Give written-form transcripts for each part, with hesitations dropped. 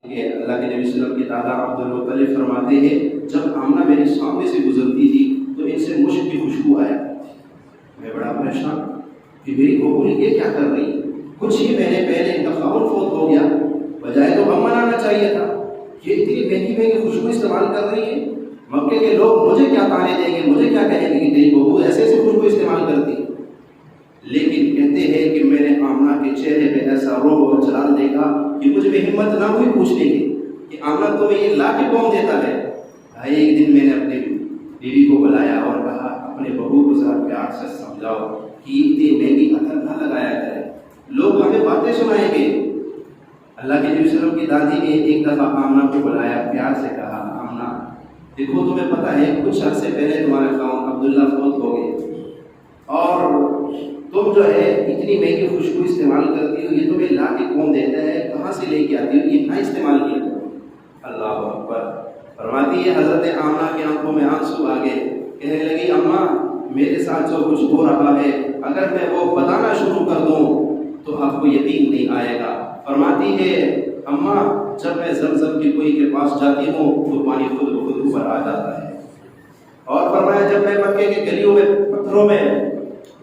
کہ اللہ کے نبی صلی اللہ علیہ وسلم کے دادا عبد المطلب فرماتے ہیں جب آمنہ میرے سامنے سے گزرتی تھی تو ان سے مشک کی خوشبو آیا میں بڑا پریشان کہ میری بہو یہ کیا کر رہی ہے؟ کچھ ہی مہینے پہلے ان کا خاوند فوت ہو گیا، بجائے تو غم منانا چاہیے تھا، یہ اتنی مہنگی مہنگی خوشبو استعمال کر رہی ہے، مکے کے لوگ مجھے کیا تانے دیں گے، مجھے کیا کہیں گے کہ تیری بہو ایسے ایسے خوشبو استعمال کرتی ہے۔ لیکن کہتے ہیں کہ میں نے آمنہ کے چہرے پہ ایسا روب اور جلال دیکھا کہ مجھ میں ہمت نہ ہوئی پوچھنے کی کہ آمنہ تمہیں یہ لا کے کون دیتا ہے؟ ایک دن میں نے اپنی بیوی کو بلایا اور کہا اپنے بہو کو ذرا پیار سے سمجھاؤ کہ اتنی مہنگی عطر نہ لگایا کرے، لوگ ہمیں باتیں سنائیں گے۔ اللہ کے نبی صلی اللہ علیہ وسلم کی دادی نے ایک دفعہ آمنہ کو بلایا، پیار سے کہا آمنہ دیکھو تمہیں پتہ ہے کچھ عرصے پہلے تمہارے خاوند عبداللہ فوت ہو گئے اور تم جو ہے اتنی مہنگی خوشبو استعمال کرتی ہو، یہ تمہیں لا کے کون دیتا ہے، کہاں سے لے کے آتی ہو، یہ نہ استعمال کیا کرو۔ اللہ اکبر۔ فرماتی ہے حضرت آمنہ کی آنکھوں میں آنسو آ گئے، کہنے لگی اماں میرے ساتھ جو کچھ ہو رہا ہے اگر میں وہ بتانا شروع کر دوں تو آپ کو یقین نہیں آئے گا۔ فرماتی ہے اماں جب میں زمزم کی کنویں کے پاس جاتی ہوں تو پانی خود بخود اوپر آ جاتا ہے، اور فرمایا جب میں مکے کے گلیوں میں پتھروں میں،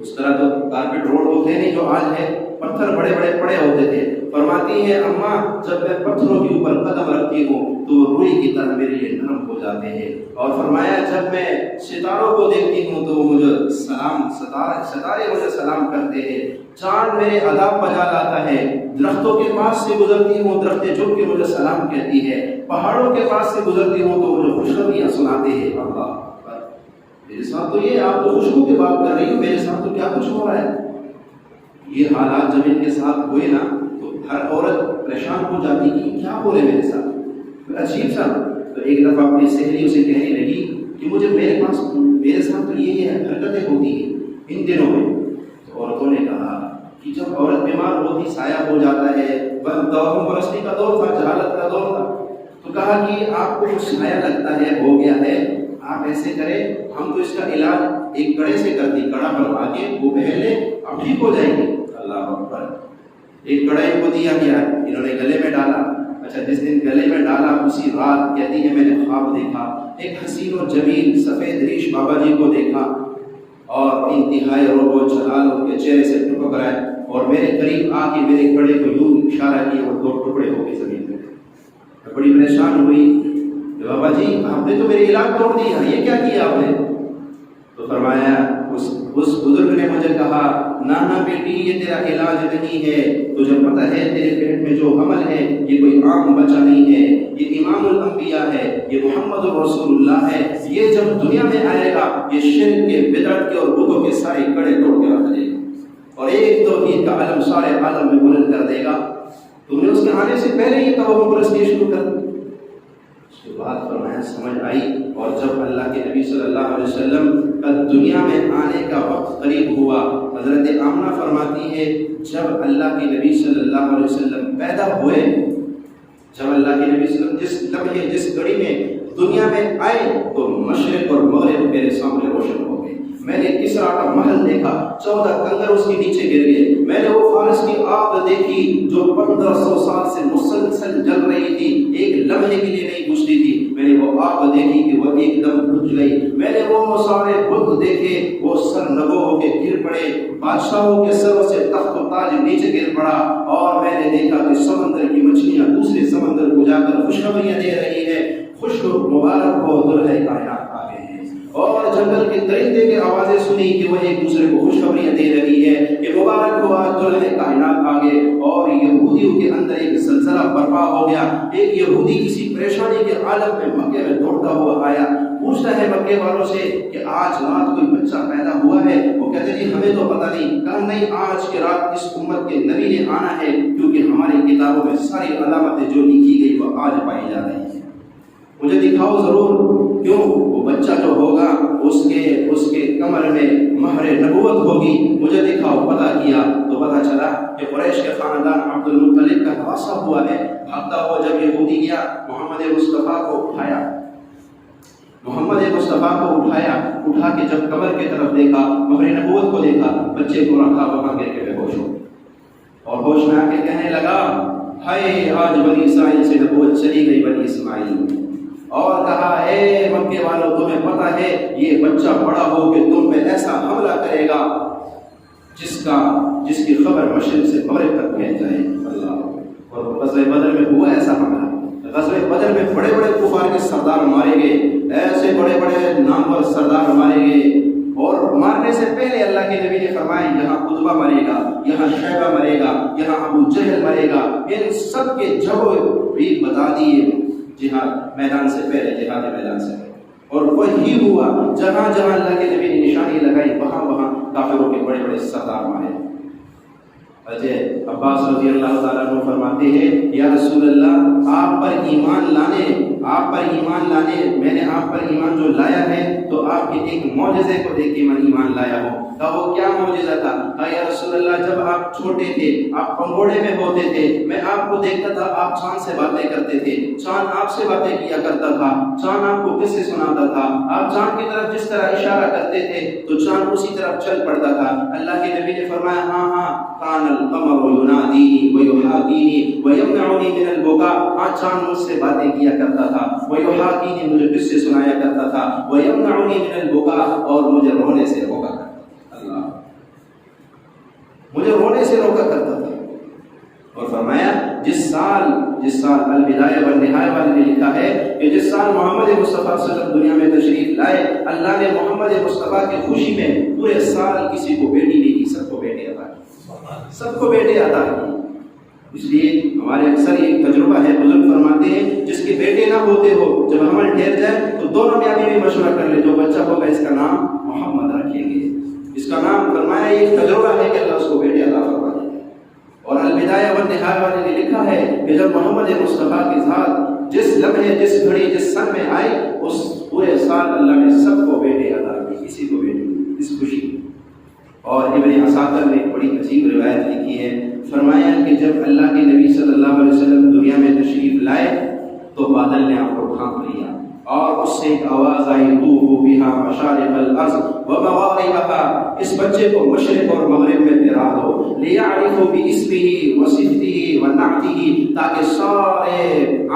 اس طرح تو کارپیٹ روڈ ہوتے نہیں جو آج ہے، پتھر بڑے بڑے پڑے ہوتے تھے، فرماتی ہے اماں جب میں پتھروں کے اوپر قدم رکھتی ہوں تو روئی کی طرح میرے لیے نرم ہو جاتے ہیں، اور فرمایا جب میں ستاروں کو دیکھتی ہوں تو وہ مجھے ستارے مجھے سلام کرتے ہیں، چاند میرے آداب بجا لاتا ہے، درختوں کے پاس سے گزرتی ہوں درخت جھک کے مجھے سلام کہتی ہے، پہاڑوں کے پاس سے گزرتی ہوں تو مجھے خوشخبریاں سناتے ہیں۔ اللہ میرے ساتھ تو یہ آپ تو خوشبو کی بات کر رہی ہو، میرے ساتھ تو کیا کچھ ہو رہا ہے۔ یہ حالات جب ان کے ساتھ ہوئے نا تو ہر عورت پریشان ہو جاتی کہ کیا ہو رہے میرے ساتھ، عجیب سا۔ تو ایک دفعہ اپنی سہیلیوں سے کہنے لگی کہ مجھے میرے ساتھ تو یہ حرکتیں ہوتی ہیں ان دنوں میں۔ تو عورتوں نے کہا کہ جب عورت بیمار ہوتی سایہ ہو جاتا ہے، توہم پرستی کا دور تھا، جہالت کا دور تھا، تو کہا کہ آپ کو سایہ لگتا ہے، ہو گیا ہے، آپ ایسے کریں ہم تو اس کا علاج ایک کڑے سے کرتی، کڑا بنوا کے وہ پہن لیں اب ٹھیک ہو جائے گی۔ اللہ اکبر۔ ایک کڑا کو دیا گیا، انہوں نے گلے میں ڈالا، اچھا جس دن گلے میں ڈالا اسی رات کہتی ہے میں نے خواب دیکھا، ایک حسین و جمیل سفید ریش بابا جی کو دیکھا اور انتہائی روب و جلال ان کے چہرے سے ٹپک رہا ہے، اور میرے قریب آ کے میرے کڑے کو یوں اشارہ کیا اور دو ٹکڑے ہو کے زمین پہ۔ میں بڑی پریشان ہوئی، بابا جی آپ نے تو میرے علاج توڑ دیا، یہ کیا کیا آپ نے؟ تو فرمایا اس بزرگ نے مجھے کہا نانا بیٹی یہ تیرا علاج نہیں ہے، تجھے پتہ ہے تیرے پیٹ میں جو حمل ہے یہ کوئی عام بچہ نہیں ہے، یہ امام الانبیاء ہے، یہ محمد رسول اللہ ہے، یہ جب دنیا میں آئے گا یہ شرک کے، بدعت کے اور بتوں کے سارے کڑے توڑ کے رکھ دے گا اور ایک توحید کا علم سارے عالم میں بلند کر دے گا۔ تم نے اس کے آنے سے پہلے یہ توہم پرستی شروع کر دی۔ اس کے بعد فرمایا سمجھ آئی، اور جب اللہ کے نبی صلی اللہ علیہ وسلم کا دنیا میں آنے کا وقت قریب ہوا، حضرت آمنہ فرماتی ہے جب اللہ کے نبی صلی اللہ علیہ وسلم پیدا ہوئے، جب اللہ کے نبی صلی اللہ علیہ وسلم جس لمحے جس گھڑی میں دنیا میں آئے تو مشرق اور مغرب میرے سامنے روشن ہو گئے۔ میں نے کسریٰ کا محل دیکھا، 14 کنگر اس کے نیچے گر گئے، میں نے وہ فارس کی آگ دیکھی جو 1500 سال سے مسلسل جل رہی تھی، ایک لمحے کے لیے نہیں بجھتی تھی، میں نے وہ آگ دیکھی کہ وہ ایک دم بجھ گئی، میں نے وہ سارے بت دیکھے وہ سر نگو ہو کے گر پڑے، بادشاہوں کے سروں سے تخت و تاج نیچے گر پڑا، اور میں نے دیکھا کہ سمندر کی مچھلیاں دوسرے سمندر کو جا کر خوشخبریاں دے رہی ہے، خوش مبارک ہو دلہے کائنات آ گئے ہیں، اور جنگل کے درندے کی آوازیں سنی کہ وہ ایک دوسرے کو خوشخبریاں دے رہی ہے کہ مبارک ہو آج دلہے کائنات آ گئے، اور یہودیوں کے اندر ایک زلزلہ برپا ہو گیا، ایک یہودی کسی پریشانی کے عالم میں مکے میں دوڑتا ہوا آیا، پوچھتا ہے مکے والوں سے کہ آج رات کوئی بچہ پیدا ہوا ہے؟ وہ کہتے جی ہمیں تو پتہ نہیں، کہا نہیں آج کی رات اس امت کے نبی نے آنا ہے، کیونکہ ہماری کتابوں میں ساری علامتیں جو لکھی گئی وہ آج پائی جا رہی ہیں، مجھے دکھاؤ ضرور، کیوں وہ بچہ جو ہوگا اس کے کمر میں مہر نبوت ہوگی، مجھے دکھاؤ۔ پتہ کیا تو پتہ چلا کہ قریش کے خاندان عبد المطلب کا حواسہ ہوا ہے، بھاگتا ہوا جب یہودی گیا محمد مصطفیٰ کو اٹھایا، اٹھا کے جب کمر کی طرف دیکھا، مہر نبوت کو دیکھا، بچے کو رکھا، وہاں گر کے بے ہوش ہو، اور ہوش میں آ کے کہنے لگا ہائے آج بنی اسرائیل سے نبوت یہ بچہ بڑا ہو کہ تم پہ ایسا حملہ کرے گا جس کی خبر مشرق سے مغرب تک پھیل جائے. اللہ. اور غزوہ بدر میں ہوا ایسا حملہ. غزوہ بدر میں بڑے بڑے کفار کے سردار مارے گئے، ایسے بڑے بڑے نامور سردار مارے گئے، اور مارنے سے پہلے اللہ کے نبی نے فرمایا یہاں قطبہ مرے گا، یہاں شیبہ مرے گا، یہاں ابو جہل مرے گا. ان سب کے جگہ بھی بتا دیے جہاد میدان سے پہلے، جہاد میدان سے پہلے. اور وہی ہوا، جہاں جہاں اللہ کے نبی نے نشانی لگائی وہاں وہاں کافروں کے بڑے بڑے سردار مارے. حضرت عباس رضی اللہ تعالیٰ عنہ فرماتے ہیں یا رسول اللہ آپ پر ایمان لانے میں نے آپ پر ایمان جو لایا ہے تو آپ کے ایک معجزے کو دیکھ کے میں ایمان لایا ہوں. کہا وہ کیا معجزہ تھا؟ کہا یا رسول اللہ جب آپ چھوٹے تھے، آپ پنگوڑے میں ہوتے تھے، میں آپ کو دیکھتا تھا، آپ چاند سے باتیں کرتے تھے، چاند آپ سے باتیں کیا کرتا تھا، چاند آپ کو قصے سناتا تھا، آپ چاند کی طرف جس طرح اشارہ کرتے تھے تو چاند اسی طرف چل پڑتا تھا. اللہ کے نبی نے فرمایا ہاں کان القمر ینادینی ویحاکینی ویمنعنی من البکاء. ہاں چاند مجھ سے باتیں کیا کرتا تھا، ویحاکینی مجھے قصے سنایا کرتا تھا، ویمنعنی من البکاء اور مجھے رونے سے روکا کرتا تھا. اللہ مجھے رونے سے روکا کرتا تھا. اور فرمایا جس سال البدایہ والنہایہ والے نے لکھا ہے کہ جس سال محمد مصطفیٰ صلی اللہ علیہ وسلم دنیا میں تشریف لائے، اللہ نے محمد مصطفیٰ کی خوشی میں پورے سال کسی کو بیٹی نہیں دی، سب کو بیٹے عطا کی، سب کو بیٹے عطا کی. اس لیے ہمارے اکثر یہ تجربہ ہے، بزرگ فرماتے ہیں جس کے بیٹے نہ ہوتے ہو جب حمل ٹھہر جائے تو دونوں میں بھی مشورہ کر لے، جو بچہ ہوگا اس کا نام محمد رکھیں گے، اس کا نام. فرمایا یہ تجربہ ہے کہ اللہ اس کو بیٹے عطا فرما دے. اور البدایہ والنہایہ والے نے لکھا ہے کہ جب محمد مصطفیٰ کی ذات جس لمحے، جس گھڑی، جس سن میں آئی، اس پورے سال اللہ نے سب کو بیٹے عطا کی، کسی کو بیٹے اس خوشی. اور ابن عساکر نے ایک بڑی عجیب روایت لکھی ہے، فرمایا کہ جب اللہ کے نبی صلی اللہ علیہ وسلم دنیا میں تشریف لائے تو بادل نے آپ کو ڈھانپ لیا اور اس سے ایک آواز آئی طوفوا بها مشارق الارض ومغاربها. اس بچے کو مشرق اور مغرب میں پھرا دو، لیعرفوا باسمه وصفته ونعته، تاکہ سارے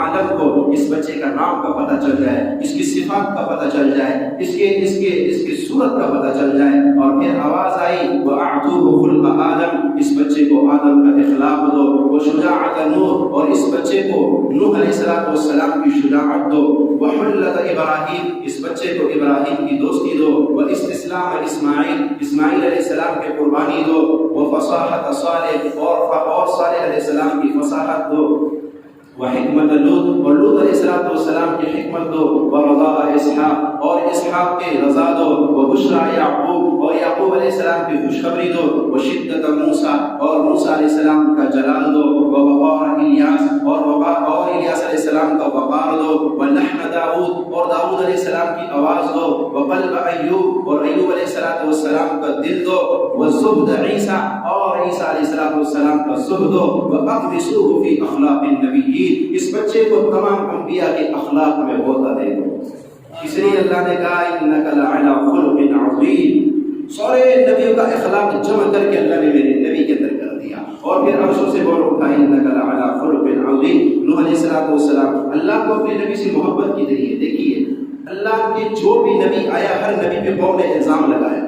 عالم کو اس بچے کا نام کا پتہ چل جائے، اس کی صفات کا پتہ چل جائے، اس کی صورت کا پتہ چل جائے. اور پھر آواز آئی واعطوه خلق آدم، اس بچے کو آدم کا اخلاق دو، وشجاعت نوح، اور اس بچے کو نوح علیہ السلام کی شجاعت دو، وحلت ابراہیم، اس بچے کو ابراہیم کی دوستی دو، واستسلام اسماعیل علیہ السلام کی قربانی دو، وفصاحت صالح، اور صالح علیہ السلام کی فصاحت دو، وحکمت لوط، اور لوط علیہ السلام کی حکمت دو، ورضاء اسحاق، اور اسحاق کے رضا دو، وبشرى یعقوب، اور یعقوب علیہ السلام کی خوشخبری دو، وشدت موسیٰ، اور موسیٰ علیہ السلام کا جلال دو، ووقار الیاس، اور الیاس علیہ السلام کا وقار دو، ولحن داؤد، اور داؤد علیہ السلام کی آواز دو، وقلب ایوب، اور ایوب علیہ السلام کا دل دو، والزبد عیسیٰ، اور عیسیٰ علیہ السلام کا زبد دو، واقدسوه فی اخلاق النبیین، اس بچے کو تمام انبیاء کے اخلاق میں غوطہ دے دو. اس لیے اللہ نے کہا انک لعلی خلق عظیم، سارے نبیوں کا اخلاق جمع کر کے اللہ نے میرے نبی کے اندر کر دیا. اور پھر عرشوں سے بول اٹھا انک لعلی خلق عظیم. نوح علیہ السلام اللہ کو اپنے نبی سے محبت کی ذریعے دیکھیے، اللہ کے جو بھی نبی آیا ہر نبی پہ قوم نے الزام لگایا،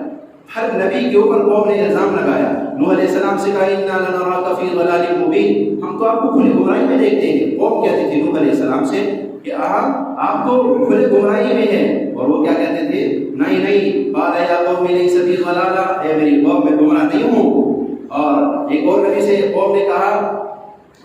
ہر نبی کے اوپر قوم نے الزام لگایا. نوح علیہ السلام سے کہا انا لنراک فی ضلال مبین، ہم تو آپ کو کھلی گمراہی میں دیکھتے ہیں. قوم کہتی تھی نوح علیہ السلام سے کہ آپ تو کھلی گمراہی میں ہیں، اور وہ کیا کہتے تھے؟ نہیں قال یا قوم لیس بی ضلالہ، اے میری قوم میں گمراہ نہیں ہوں. اور ایک اور نبی سے قوم نے کہا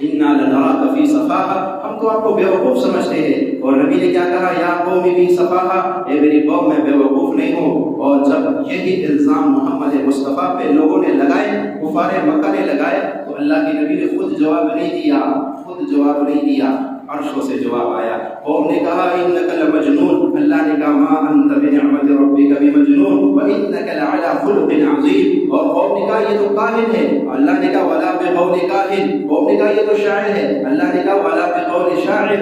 انا لنراک فی صفاحہ، ہم تو آپ کو بیوقوف سمجھتے ہیں. اور نبی نے کیا کہا؟ یا قوم فی صفاحہ، اے میری قوم میں بیوقوف نہیں ہوں. اور جب یہی الزام محمد مصطفیٰ پہ لوگوں نے لگائے، کفار مکہ نے لگائے، تو اللہ کے نبی نے خود جواب نہیں دیا، عرشوں سے جواب آیا. قوم نے کہا انک لمجنون، اللہ نے کہا ما انت بنعمت ربک بمجنون وانک لعلی خلق عظیم. اور قوم نے کہا یہ تو کاہن ہے، اللہ نے کہا ولا بقول کاہن. قوم نے کہا یہ تو شاعر ہے، اللہ نے کہا ولا بقول شاعر.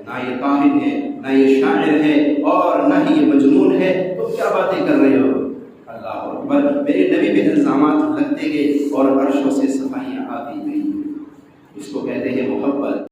نہ یہ کاہن ہے، نہ یہ شاعر ہے، اور نہ ہی یہ مجنون ہے. تو کیا باتیں کر رہے ہو؟ اللہ اکبر. میرے نبی پہ الزامات لگتے گئے اور عرشوں سے صفائیاں آتی گئی. اس کو کہتے ہیں محبت.